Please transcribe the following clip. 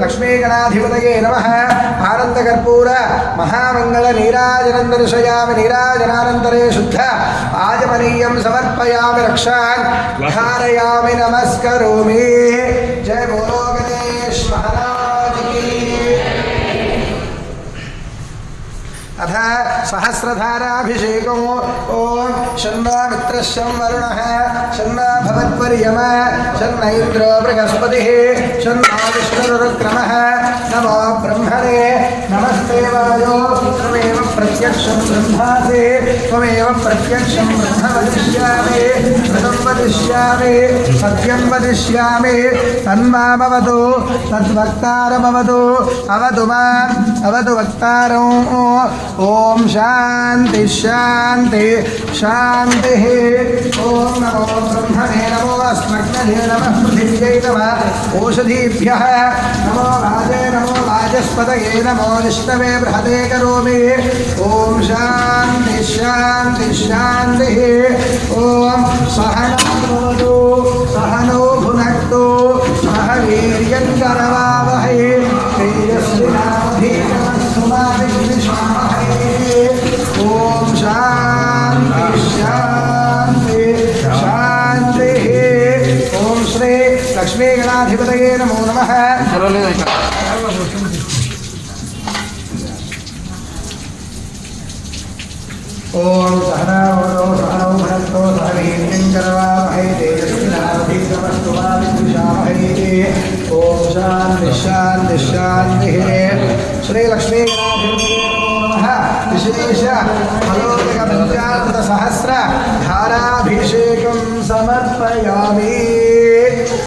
लक्ष्मीगणाधिपतये नमः आनन्दकर्पूर महामङ्गल नीराजनं दर्शयामि नीराजनानन्तरे शुद्ध आजमनीयं समर्पयामि रक्षान् धारयामि नमस्करोमि जय बोलो गणेश महाराज की अथ सहस्रधाराभिषेको ओम शन्नो मित्रस्यं वरुणः शन्नो भवत्वर्यमा शन्न इन्द्रो बृहस्पतिः शन्नो विष्णुरुक्रमः नमो ब्रह्मणे नमस्ते वायो त्वमेव प्रत्यक्षं ब्रह्मासि त्वमेव प्रत्यक्षं ब्रह्म वदिष्यामि व्रतं वदिष्यामि सत्यं वदिष्यामि तन्मामवतु तद्वक्तारमवतु अवतु माम् अवतु वक्तारम् ओम शांति शांति शांति ओम नमो ब्रह्मणे नमो अस्मभ्ये नमः पृथिव्यै नमः ओषधीभ्यः नमो वाजे नमो वाचस्पतये नमो विष्णवे बृहते करोमि ओम शांति शांति शांति ओम सहनौ सहनौ भुनक्तु सह वीर्यं करवावहै तेजस्विनावधीतमस्तु मा विद्विषावहै ओम शांति शांति शांति ओम श्री लक्ष्मी गणाधिपतये नमो नमः ओम सहनावतो सहनौ भुनक्तु सह वीर्यं करवावहै तेजस्विनावधीतमस्तु मा विद्विषावहै ओम शांति शांति शांति श्री लक्ष्मी गणाधिपतये विशेष फलोदक पंचामृत सहस्र धाराभिषेकं समर्पयामि।